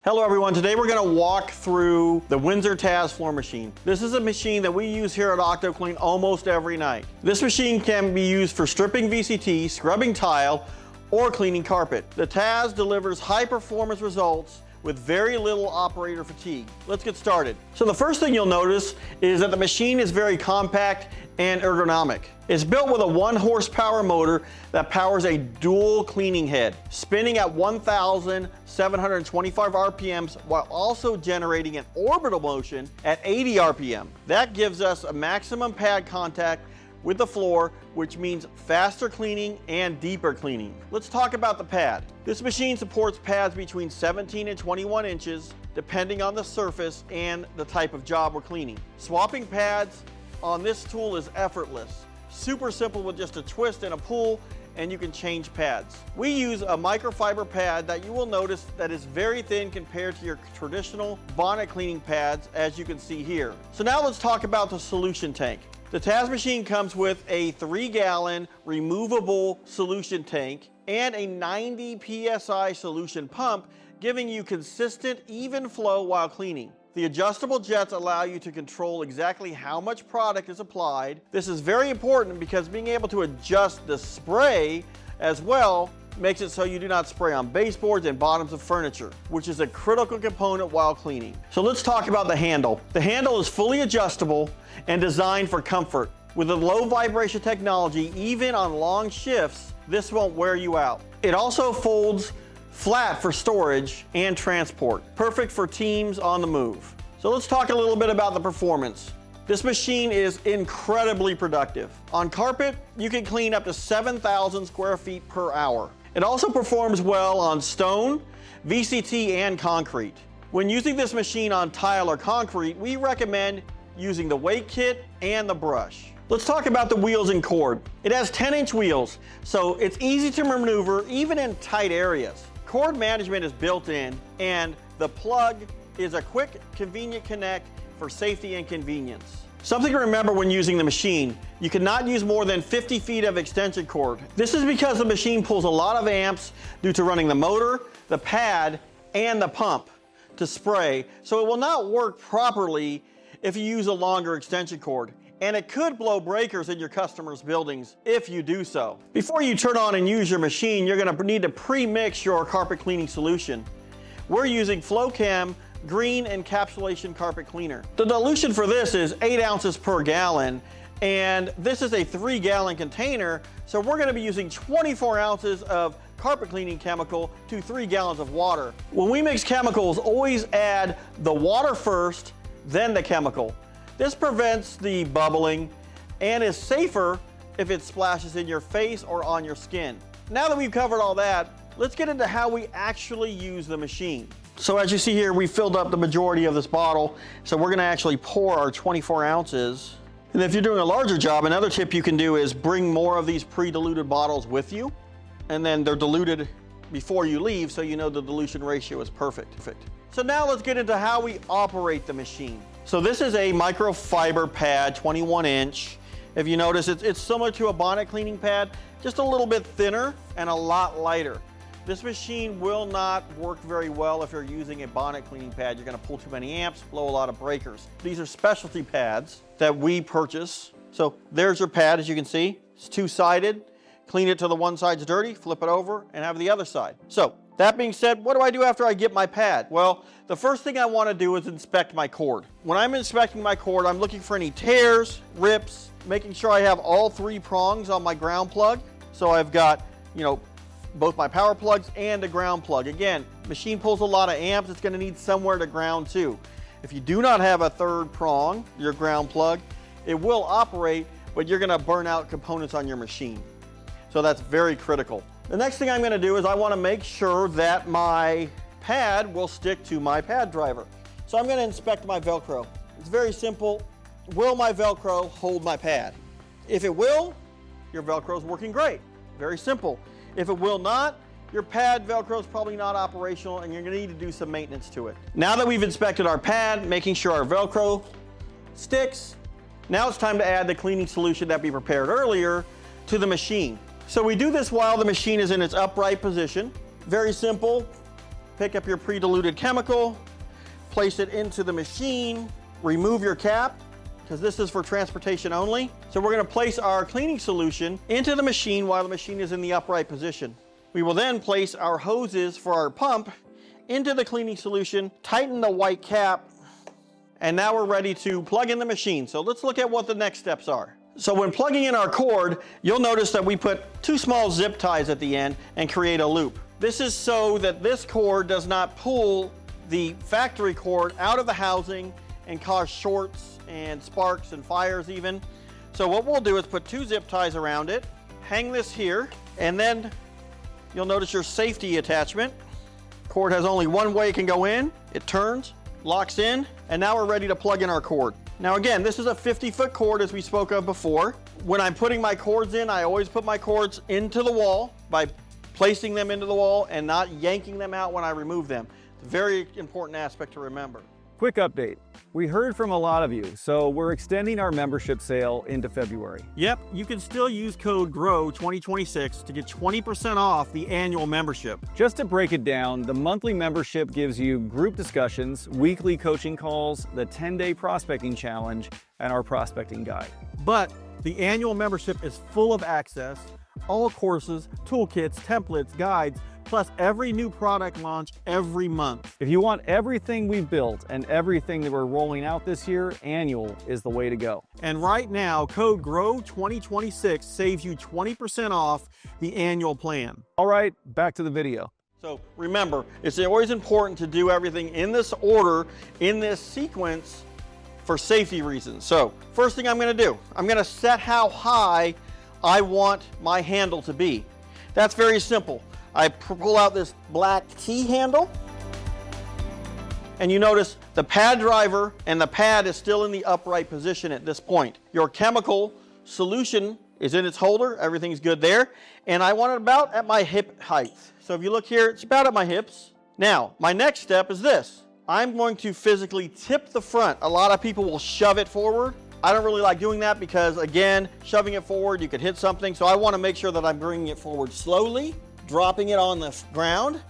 Hello everyone, today we're going to walk through the Windsor Taz floor machine. This is a machine that we use here at OctoClean almost every night. This machine can be used for stripping VCT, scrubbing tile, or cleaning carpet. The Taz delivers high performance results with very little operator fatigue. Let's get started. So the first thing you'll notice is that the machine is very compact and ergonomic. It's built with a 1 horsepower motor that powers a dual cleaning head, spinning at 1,725 RPMs while also generating an orbital motion at 80 RPM. That gives us a maximum pad contact with the floor, which means faster cleaning and deeper cleaning. Let's talk about the pad. This machine supports pads between 17 and 21 inches, depending on the surface and the type of job we're cleaning. Swapping pads on this tool is effortless. Super simple with just a twist and a pull, and you can change pads. We use a microfiber pad that you will notice that is very thin compared to your traditional bonnet cleaning pads, as you can see here. So now let's talk about the solution tank. The Taz machine comes with a 3-gallon removable solution tank and a 90 PSI solution pump, giving you consistent, even flow while cleaning. The adjustable jets allow you to control exactly how much product is applied. This is very important because being able to adjust the spray as well makes it so you do not spray on baseboards and bottoms of furniture, which is a critical component while cleaning. So let's talk about the handle. The handle is fully adjustable and designed for comfort. With the low vibration technology, even on long shifts, this won't wear you out. It also folds flat for storage and transport, perfect for teams on the move. So let's talk a little bit about the performance. This machine is incredibly productive. On carpet, you can clean up to 7,000 square feet per hour. It also performs well on stone, VCT, and concrete. When using this machine on tile or concrete, we recommend using the weight kit and the brush. Let's talk about the wheels and cord. It has 10-inch wheels, so it's easy to maneuver even in tight areas. Cord management is built in, and the plug is a quick, convenient connect for safety and convenience. Something to remember when using the machine, you cannot use more than 50 feet of extension cord. This is because the machine pulls a lot of amps due to running the motor, the pad, and the pump to spray, so it will not work properly if you use a longer extension cord. And it could blow breakers in your customers' buildings if you do so. Before you turn on and use your machine, you're gonna need to pre-mix your carpet cleaning solution. We're using FlowChem green encapsulation carpet cleaner. The dilution for this is 8 ounces per gallon, and this is a 3-gallon container, so we're gonna be using 24 ounces of carpet cleaning chemical to 3 gallons of water. When we mix chemicals, always add the water first, then the chemical. This prevents the bubbling and is safer if it splashes in your face or on your skin. Now that we've covered all that, let's get into how we actually use the machine. So as you see here, we filled up the majority of this bottle, so we're gonna actually pour our 24 ounces. And if you're doing a larger job, another tip you can do is bring more of these pre-diluted bottles with you, and then they're diluted before you leave, so you know the dilution ratio is perfect. So now let's get into how we operate the machine. So this is a microfiber pad, 21 inch. If you notice, it's similar to a bonnet cleaning pad, just a little bit thinner and a lot lighter. This machine will not work very well if you're using a bonnet cleaning pad. You're gonna pull too many amps, blow a lot of breakers. These are specialty pads that we purchase. So there's your pad, as you can see. It's two-sided. Clean it till the one side's dirty, flip it over, and have the other side. So that being said, what do I do after I get my pad? Well, the first thing I wanna do is inspect my cord. When I'm inspecting my cord, I'm looking for any tears, rips, making sure I have all 3 prongs on my ground plug. So I've got, both my power plugs and a ground plug. Again, machine pulls a lot of amps, it's gonna need somewhere to ground to. If you do not have a 3rd prong, your ground plug, it will operate, but you're gonna burn out components on your machine. So that's very critical. The next thing I'm gonna do is I wanna make sure that my pad will stick to my pad driver. So I'm gonna inspect my Velcro. It's very simple. Will my Velcro hold my pad? If it will, your Velcro is working great. Very simple. If it will not, your pad Velcro is probably not operational and you're gonna need to do some maintenance to it. Now that we've inspected our pad, making sure our Velcro sticks, now it's time to add the cleaning solution that we prepared earlier to the machine. So we do this while the machine is in its upright position. Very simple. pick up your pre-diluted chemical, place it into the machine, remove your cap, because this is for transportation only. So we're going to place our cleaning solution into the machine while the machine is in the upright position. We will then place our hoses for our pump into the cleaning solution, tighten the white cap, and now we're ready to plug in the machine. So let's look at what the next steps are. So when plugging in our cord, you'll notice that we put 2 small zip ties at the end and create a loop. This is so that this cord does not pull the factory cord out of the housing and cause shorts and sparks and fires even. So what we'll do is put 2 zip ties around it, hang this here, and then you'll notice your safety attachment. Cord has only one way it can go in. It turns, locks in, and now we're ready to plug in our cord. Now again, this is a 50-foot cord as we spoke of before. When I'm putting my cords in, I always put my cords into the wall by placing them into the wall and not yanking them out when I remove them. It's a very important aspect to remember. Quick update. We heard from a lot of you, so we're extending our membership sale into February. Yep, you can still use code GROW2026 to get 20% off the annual membership. Just to break it down, the monthly membership gives you group discussions, weekly coaching calls, the 10-day prospecting challenge, and our prospecting guide. But the annual membership is full of access, all courses, toolkits, templates, guides, plus every new product launch every month. If you want everything we've built and everything that we're rolling out this year, annual is the way to go. And right now, code GROW2026 saves you 20% off the annual plan. All right, back to the video. So remember, it's always important to do everything in this order, in this sequence, for safety reasons. So first thing I'm going to do, I'm going to set how high I want my handle to be. That's very simple. I pull out this black T handle, and you notice the pad driver and the pad is still in the upright position at this point. Your chemical solution is in its holder, everything's good there, and I want it about at my hip height. So if you look here, it's about at my hips. Now, my next step is this. I'm going to physically tip the front. A lot of people will shove it forward. I don't really like doing that because, again, shoving it forward, you could hit something, so I want to make sure that I'm bringing it forward slowly, dropping it on the ground,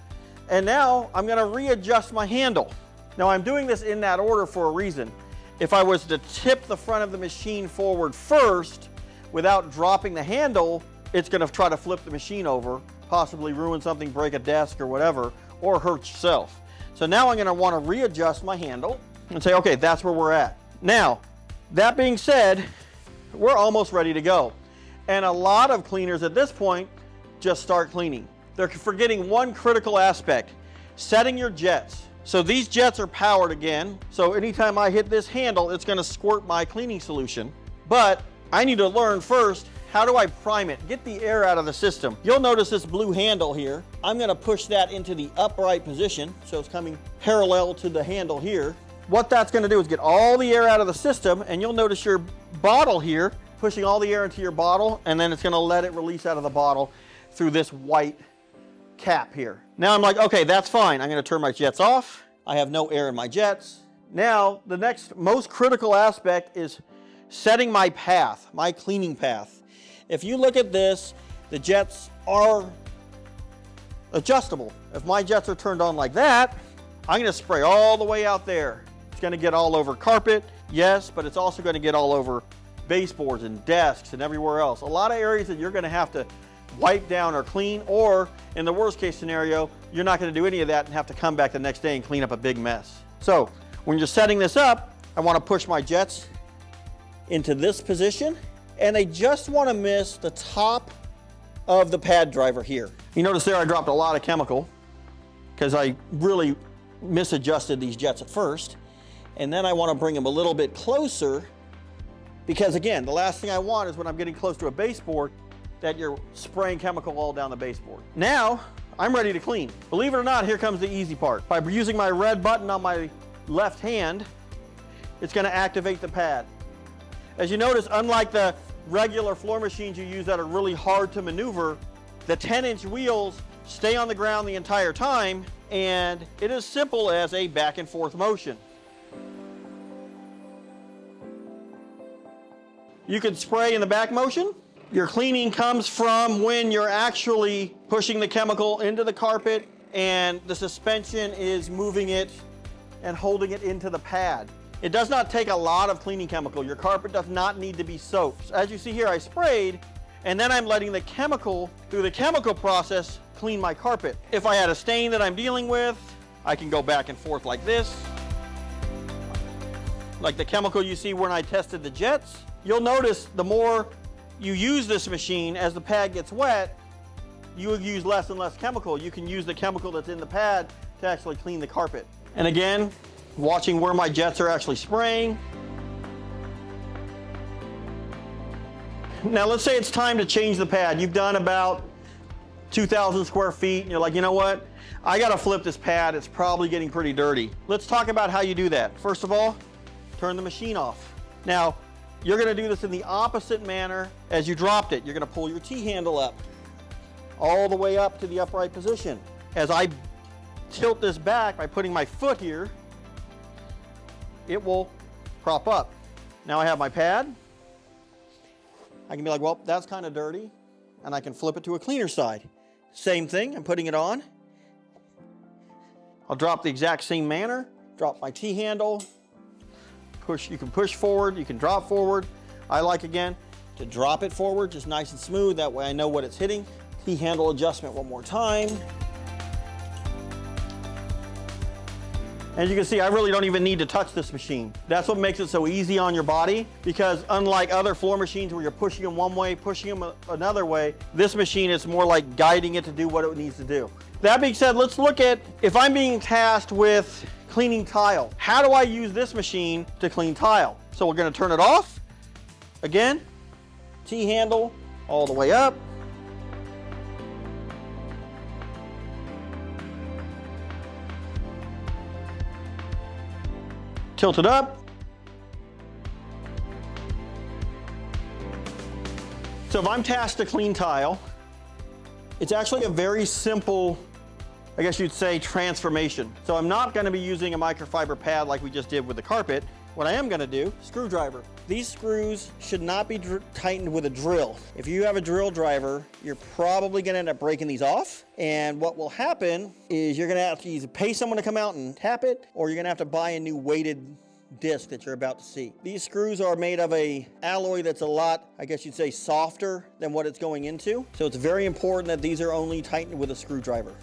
and now I'm going to readjust my handle. Now I'm doing this in that order for a reason. If I was to tip the front of the machine forward first without dropping the handle, it's going to try to flip the machine over, possibly ruin something, break a desk or whatever, or hurt yourself. So now I'm going to want to readjust my handle and say, okay, that's where we're at. Now, that being said, we're almost ready to go. And a lot of cleaners at this point just start cleaning. They're forgetting one critical aspect, setting your jets. So these jets are powered again. So anytime I hit this handle, it's going to squirt my cleaning solution. But I need to learn first, how do I prime it? Get the air out of the system. You'll notice this blue handle here. I'm going to push that into the upright position. So it's coming parallel to the handle here. What that's going to do is get all the air out of the system, and you'll notice your bottle here, pushing all the air into your bottle, and then it's going to let it release out of the bottle through this white cap here. Now I'm like, okay, that's fine. I'm going to turn my jets off. I have no air in my jets. Now, the next most critical aspect is setting my path, my cleaning path. If you look at this, the jets are adjustable. If my jets are turned on like that, I'm going to spray all the way out there. It's going to get all over carpet, yes, but it's also going to get all over baseboards and desks and everywhere else. A lot of areas that you're going to have to wipe down or clean, or in the worst case scenario, you're not going to do any of that and have to come back the next day and clean up a big mess. So when you're setting this up, I want to push my jets into this position, and they just want to miss the top of the pad driver here. You notice there I dropped a lot of chemical because I really misadjusted these jets at first, and then I want to bring them a little bit closer because, again, the last thing I want is when I'm getting close to a baseboard that you're spraying chemical all down the baseboard. Now, I'm ready to clean. Believe it or not, here comes the easy part. By using my red button on my left hand, it's going to activate the pad. As you notice, unlike the regular floor machines you use that are really hard to maneuver, the 10-inch wheels stay on the ground the entire time, and it is simple as a back and forth motion. You can spray in the back motion. Your cleaning comes from when you're actually pushing the chemical into the carpet and the suspension is moving it and holding it into the pad. It does not take a lot of cleaning chemical. Your carpet does not need to be soaked. As you see here, I sprayed, and then I'm letting the chemical, through the chemical process, clean my carpet. If I had a stain that I'm dealing with, I can go back and forth like this. Like the chemical you see when I tested the jets. You'll notice the more you use this machine, as the pad gets wet, you will use less and less chemical. You can use the chemical that's in the pad to actually clean the carpet. And again, watching where my jets are actually spraying. Now let's say it's time to change the pad. You've done about 2,000 square feet and you're like, you know what? I gotta flip this pad. It's probably getting pretty dirty. Let's talk about how you do that. First of all, turn the machine off. Now, you're gonna do this in the opposite manner as you dropped it. You're gonna pull your T-handle up, all the way up to the upright position. As I tilt this back by putting my foot here, it will prop up. Now I have my pad. I can be like, well, that's kind of dirty, and I can flip it to a cleaner side. Same thing, I'm putting it on. I'll drop the exact same manner, drop my T-handle, you can push forward, you can drop forward. I like, again, to drop it forward, just nice and smooth, that way I know what it's hitting. T-handle adjustment one more time. As you can see, I really don't even need to touch this machine. That's what makes it so easy on your body, because unlike other floor machines where you're pushing them one way, pushing them another way, this machine is more like guiding it to do what it needs to do. That being said, let's look at, if I'm being tasked with cleaning tile, how do I use this machine to clean tile? So we're gonna turn it off. Again, T-handle all the way up. Tilt it up. So if I'm tasked to clean tile, it's actually a very simple, I guess you'd say, transformation. So I'm not gonna be using a microfiber pad like we just did with the carpet. What I am gonna do, screwdriver. These screws should not be tightened with a drill. If you have a drill driver, you're probably gonna end up breaking these off. And what will happen is you're gonna have to either pay someone to come out and tap it, or you're gonna have to buy a new weighted disc that you're about to see. These screws are made of a alloy that's a lot, I guess you'd say, softer than what it's going into. So it's very important that these are only tightened with a screwdriver.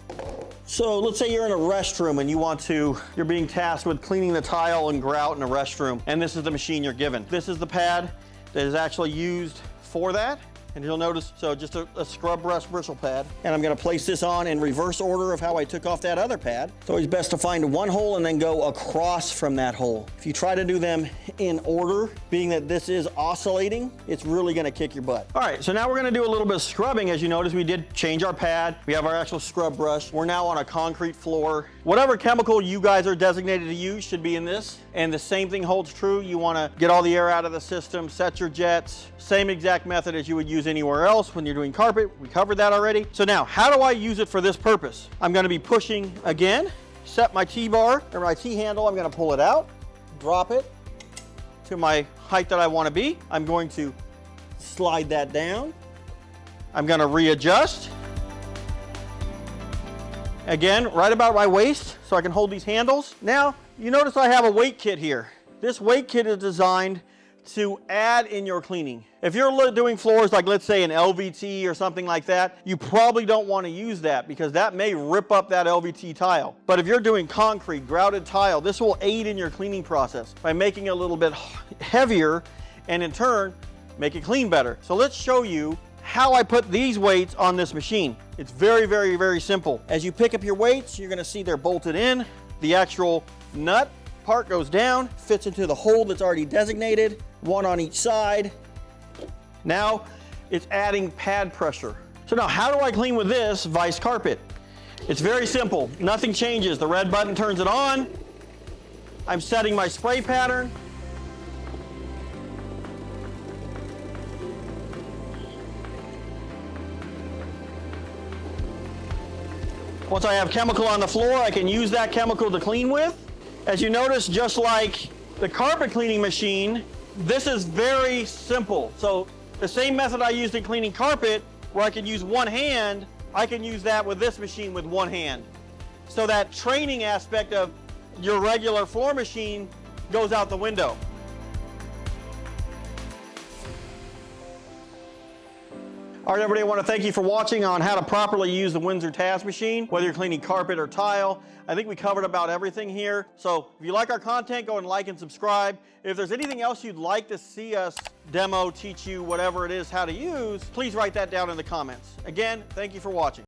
So let's say you're in a restroom and you're being tasked with cleaning the tile and grout in a restroom, and this is the machine you're given. This is the pad that is actually used for that. And you'll notice, so just a scrub brush bristle pad. And I'm gonna place this on in reverse order of how I took off that other pad. It's always best to find one hole and then go across from that hole. If you try to do them in order, being that this is oscillating, it's really gonna kick your butt. All right, so now we're gonna do a little bit of scrubbing. As you notice, we did change our pad. We have our actual scrub brush. We're now on a concrete floor. Whatever chemical you guys are designated to use should be in this. And the same thing holds true. You wanna get all the air out of the system, set your jets, same exact method as you would use anywhere else when you're doing carpet. We covered that already. So now, how do I use it for this purpose? I'm gonna be pushing again, set my T-bar or my T-handle. I'm gonna pull it out, drop it to my height that I wanna be. I'm going to slide that down. I'm gonna readjust. Again, right about my waist so I can hold these handles. Now, you notice I have a weight kit here. This weight kit is designed to add in your cleaning. If you're doing floors like, let's say, an LVT or something like that, you probably don't want to use that because that may rip up that LVT tile. But if you're doing concrete, grouted tile, this will aid in your cleaning process by making it a little bit heavier and in turn, make it clean better. So let's show you how I put these weights on this machine. It's very, very, very simple. As you pick up your weights, you're gonna see they're bolted in. The actual nut part goes down, fits into the hole that's already designated, one on each side. Now it's adding pad pressure. So now how do I clean with this vice carpet? It's very simple, nothing changes. The red button turns it on. I'm setting my spray pattern. Once I have chemical on the floor, I can use that chemical to clean with. As you notice, just like the carpet cleaning machine, this is very simple. So the same method I used in cleaning carpet, where I could use one hand, I can use that with this machine with one hand. So that training aspect of your regular floor machine goes out the window. All right, everybody, I want to thank you for watching on how to properly use the Windsor task machine, whether you're cleaning carpet or tile. I think we covered about everything here. So if you like our content, go and like and subscribe. If there's anything else you'd like to see us demo, teach you, whatever it is, how to use, please write that down in the comments. Again, thank you for watching.